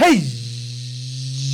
Hey,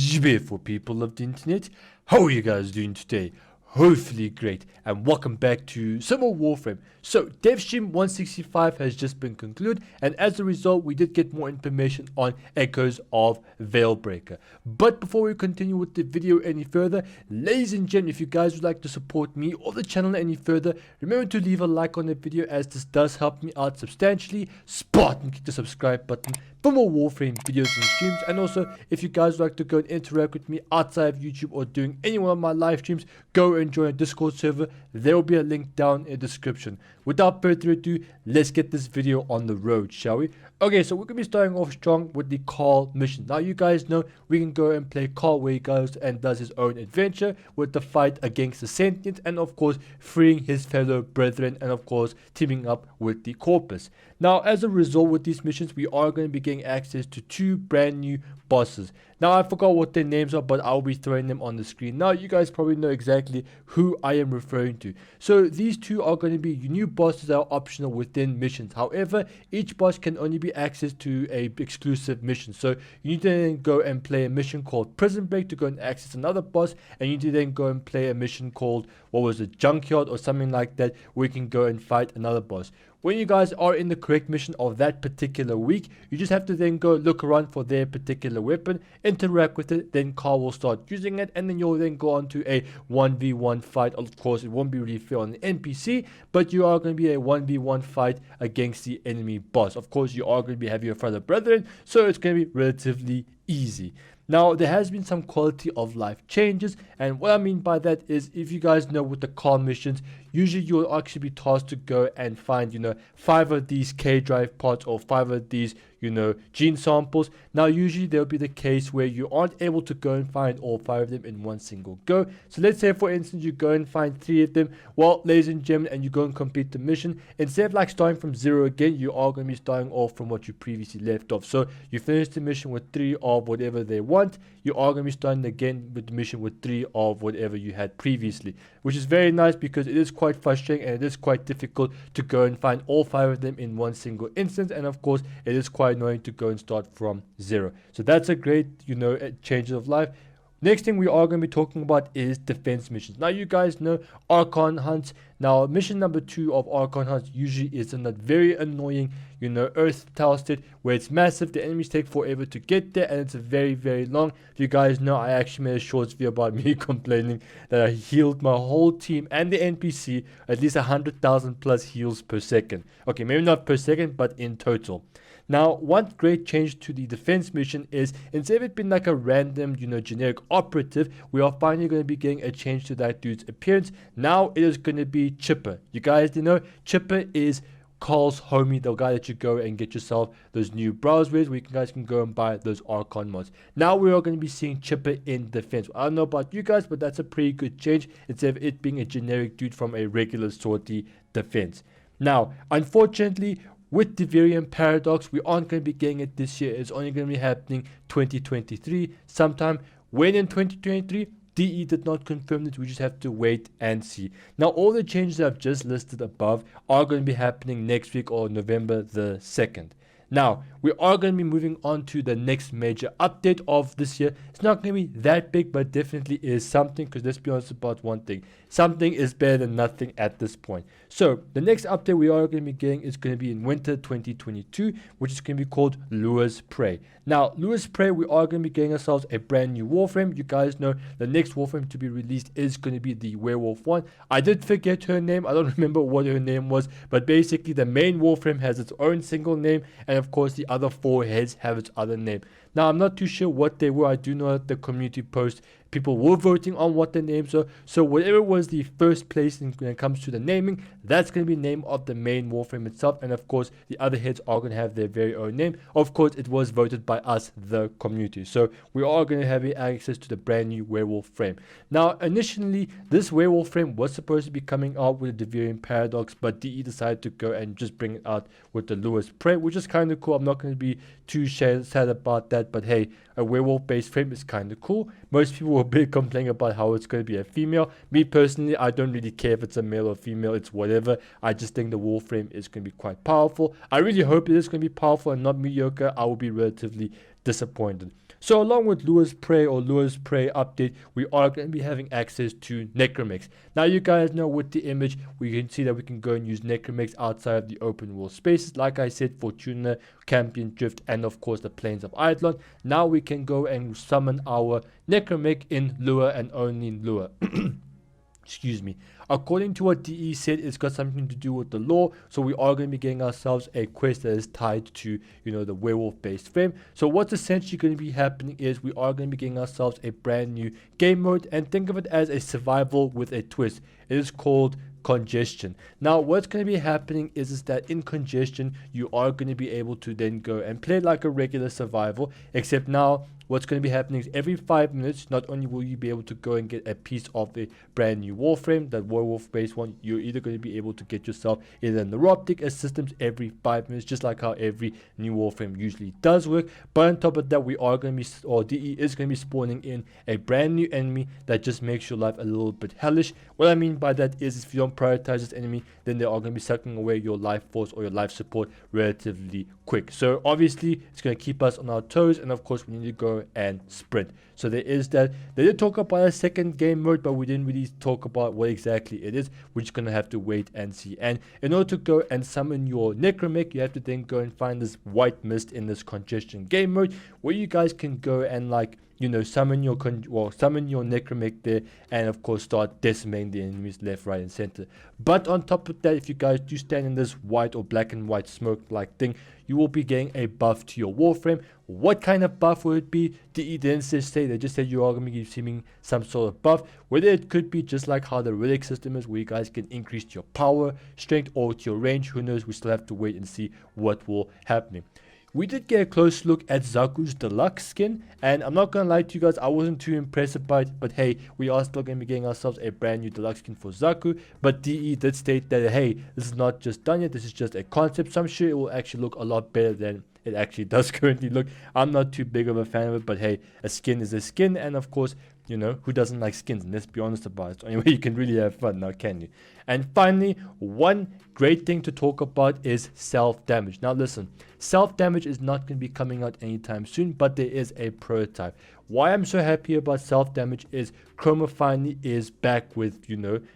beautiful people of the internet, how are you guys doing today? Hopefully great, and welcome back to some more Warframe. So Devstream 165 has just been concluded, and as a result we did get more information on Echoes of VeilBreaker. But before we continue with the video any further, ladies and gentlemen, if you guys would like to support me or the channel any further, remember to leave a like on the video, as this does help me out substantially. Spartan click the subscribe button for more Warframe videos and streams. And also, if you guys would like to go and interact with me outside of YouTube or doing any one of my live streams, go and join a Discord server. There will be a link down in the description. Without further ado, let's get this video on the road, shall we? Okay, so we're going to be starting off strong with the Khal Mission. Now, you guys know we can go and play Khal, where he goes and does his own adventure with the fight against the Sentient, and of course freeing his fellow brethren, and of course teaming up with the Corpus. Now, as a result with these missions, we are going to be getting access to two brand new bosses. Now, I forgot what their names are, but I'll be throwing them on the screen. Now, you guys probably know exactly who I am referring to. So these two are going to be new bosses that are optional within missions. However, each boss can only be accessed to a exclusive mission. So you need to then go and play a mission called Prison Break to go and access another boss, and you need to then go and play a mission called, what was it, Junkyard or something like that, where you can go and fight another boss. When you guys are in the correct mission of that particular week, you just have to then go look around for their particular weapon, interact with it, then Khal will start using it, and then you'll then go on to a 1v1 fight. Of course, it won't be really fair on the NPC, but you are going to be a 1v1 fight against the enemy boss. Of course, you are going to be having your fellow brethren, so it's going to be relatively easy. Now, there has been some quality of life changes, and what I mean by that is, if you guys know with the Khal missions, usually you'll actually be tasked to go and find, 5 of these K drive pods or 5 of these, gene samples. Now, usually there'll be the case where you aren't able to go and find all 5 of them in one single go. So let's say, for instance, you go and find 3 of them. Well, ladies and gentlemen, and you go and complete the mission, instead of like starting from 0 again, you are going to be starting off from what you previously left off. So you finish the mission with 3 of whatever they want, you are going to be starting again with the mission with 3 of whatever you had previously, which is very nice because it is quite frustrating and it is quite difficult to go and find all 5 of them in one single instance. And of course, it is quite annoying to go and start from 0. So that's a great, change of life. Next thing we are going to be talking about is defense missions. Now, you guys know Archon hunts. Now, mission number 2 of Archon hunts usually is in that very annoying, Earth tile state where it's massive, the enemies take forever to get there, and it's a very, very long. If you guys know, I actually made a short video about me complaining that I healed my whole team and the NPC at least 100,000 plus heals per second. Okay, maybe not per second, but in total. Now, one great change to the defense mission is, instead of it being like a random, generic operative, we are finally going to be getting a change to that dude's appearance. Now, it is going to be Chipper. You guys, Chipper is Khal's homie, the guy that you go and get yourself those new browsers where you guys can go and buy those Archon mods. Now we are going to be seeing Chipper in defense. I don't know about you guys, but that's a pretty good change instead of it being a generic dude from a regular sortie defense. Now, unfortunately, with Duviri and Paradox, we aren't going to be getting it this year. It's only going to be happening 2023 sometime. When in 2023? DE did not confirm this. We just have to wait and see. Now, all the changes that I've just listed above are going to be happening next week or November the 2nd. Now, we are going to be moving on to the next major update of this year. It's not going to be that big, but definitely is something, because let's be honest about one thing. Something is better than nothing at this point. So, the next update we are going to be getting is going to be in winter 2022, which is going to be called Lure's Prey. Now, Lure's Prey, we are going to be getting ourselves a brand new Warframe. You guys know the next Warframe to be released is going to be the Werewolf one. I did forget her name. I don't remember what her name was, but basically the main Warframe has its own single name, and of course the other 4 heads have its other name. Now, I'm not too sure what they were. I do know that the community post, people were voting on what the names are. So whatever was the first place when it comes to the naming, that's going to be the name of the main Warframe itself. And of course, the other heads are going to have their very own name. Of course, it was voted by us, the community. So we are going to have access to the brand new Werewolf frame. Now, initially, this Werewolf frame was supposed to be coming out with the Duviri Paradox, but DE decided to go and just bring it out with the Lure's Prey, which is kind of cool. I'm not going to be too sad about that, but hey, a werewolf based frame is kind of cool. Most people will be complaining about how it's going to be a female. Me personally, I don't really care if it's a male or female, it's whatever. I just think the Warframe is going to be quite powerful. I really hope it is going to be powerful and not mediocre. I will be relatively disappointed. So along with Lua's Prey or Lua's Prey update, we are going to be having access to Necromex. Now you guys know with the image, we can see that we can go and use Necromex outside of the open world spaces. Like I said, Fortuna, Campion, Drift, and of course the Plains of Eidolon. Now we can go and summon our Necromex in Lua and only in Lua. Excuse me. According to what DE said, it's got something to do with the lore, so we are going to be getting ourselves a quest that is tied to, the werewolf based frame. So what's essentially going to be happening is we are going to be getting ourselves a brand new game mode, and think of it as a survival with a twist. It is called Congestion. Now what's going to be happening is that in Congestion you are going to be able to then go and play like a regular survival, except now what's going to be happening is every 5 minutes, not only will you be able to go and get a piece of a brand new Warframe, that werewolf based one, you're either going to be able to get yourself either a neuroptic as systems every 5 minutes, just like how every new Warframe usually does work. But on top of that, we are going to be, or DE is going to be spawning in a brand new enemy that just makes your life a little bit hellish. What I mean by that is if you don't prioritize this enemy, then they are going to be sucking away your life force or your life support relatively quick. So obviously it's going to keep us on our toes, and of course we need to go and sprint. So there is that. They did talk about a second game mode, but we didn't really talk about what exactly it is. We're just going to have to wait and see. And in order to go and summon your Necromex, you have to then go and find this white mist in this Congestion game mode, where you guys can go and summon your Necromex there, and of course start decimating the enemies left, right, and center. But on top of that, if you guys do stand in this white or black and white smoke like thing, you will be getting a buff to your Warframe. What kind of buff will it be? DE didn't say, they just said you are going to be receiving some sort of buff. Whether it could be just like how the relic system is, where you guys can increase your power, strength, or to your range. Who knows? We still have to wait and see what will happen. We did get a close look at Zaku's deluxe skin, and I'm not going to lie to you guys, I wasn't too impressed by it, but hey, we are still going to be getting ourselves a brand new deluxe skin for Zaku. But DE did state that, hey, this is not just done yet, this is just a concept, so I'm sure it will actually look a lot better than it actually does currently look. I'm not too big of a fan of it, but hey, a skin is a skin, and of course, who doesn't like skins? And let's be honest about it. Anyway, you can really have fun now, can you? And finally, one great thing to talk about is self-damage. Now listen, self-damage is not going to be coming out anytime soon, but there is a prototype. Why I'm so happy about self-damage is Chroma finally is back with,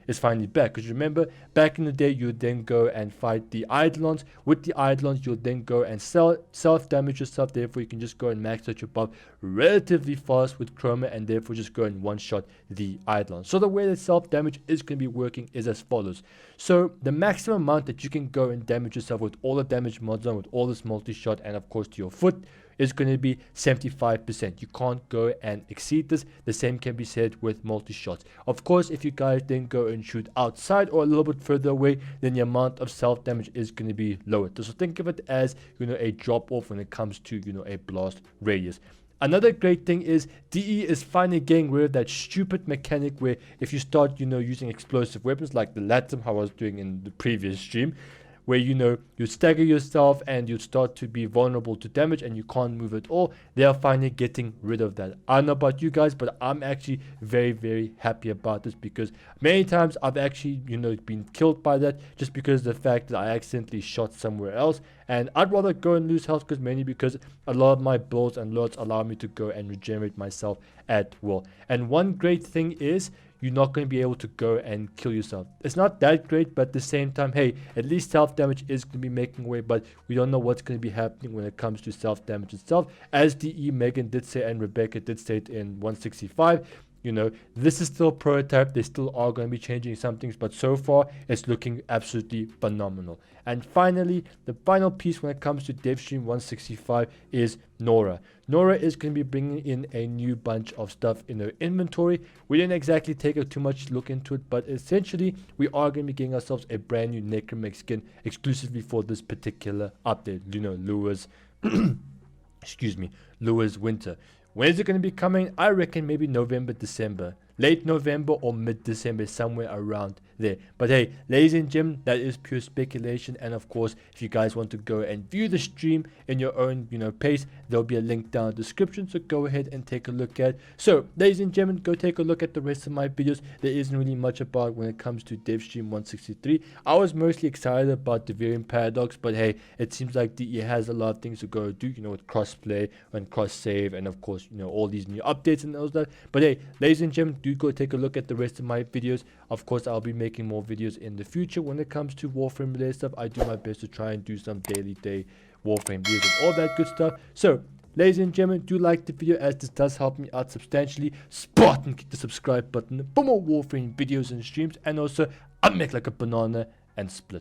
is finally back. Because remember, back in the day, you would then go and fight the Eidolons. With the Eidolons, you'll then go and self-damage yourself. Therefore, you can just go and max out your buff relatively fast with Chroma, and therefore just go and one-shot the Eidolons. So the way that self-damage is going to be working is as follows. So the maximum amount that you can go and damage yourself with all the damage mods on, with all this multi-shot, and of course to your foot, is going to be 75%. You can't go and exceed this. The same can be said with multi-shots. Of course, if you guys then go and shoot outside or a little bit further away, then the amount of self-damage is going to be lower. So think of it as, a drop-off when it comes to, a blast radius. Another great thing is DE is finally getting rid of that stupid mechanic where if you start, using explosive weapons like the Latim, how I was doing in the previous stream, where you stagger yourself and you start to be vulnerable to damage and you can't move at all. They are finally getting rid of that. I don't know about you guys, but I'm actually very, very happy about this, because many times I've actually been killed by that just because of the fact that I accidentally shot somewhere else, and I'd rather go and lose health, mainly because a lot of my builds and loads allow me to go and regenerate myself at will. And one great thing is you're not going to be able to go and kill yourself. It's not that great, but at the same time, hey, at least self-damage is going to be making way, but we don't know what's going to be happening when it comes to self-damage itself. As DE, Megan did say, and Rebecca did say it in 165, this is still a prototype. They still are going to be changing some things, but so far it's looking absolutely phenomenal. And finally, the final piece when it comes to Devstream 165 is Nora. Nora is going to be bringing in a new bunch of stuff in her inventory. We didn't exactly take a too much look into it, but essentially we are going to be getting ourselves a brand new Necromex skin exclusively for this particular update. Lua's Lua's winter. When is it going to be coming? I reckon maybe November, December. late November or mid-December, somewhere around there. But hey, ladies and gentlemen, that is pure speculation. And of course, if you guys want to go and view the stream in your own, pace, there'll be a link down in the description, so go ahead and take a look at. So ladies and gentlemen, go take a look at the rest of my videos. There isn't really much about when it comes to Devstream 163. I was mostly excited about the Duviri paradox, but hey, it seems like DE has a lot of things to go do, with crossplay and cross save, and of course, all these new updates and all that. But hey, ladies and gentlemen, do go take a look at the rest of my videos. Of course, I'll be making more videos in the future when it comes to Warframe related stuff. I do my best to try and do some daily Warframe videos and all that good stuff. So ladies and gentlemen, do like the video, as this does help me out substantially. Spartan, click the subscribe button for more Warframe videos and streams, and also I'll make like a banana and split.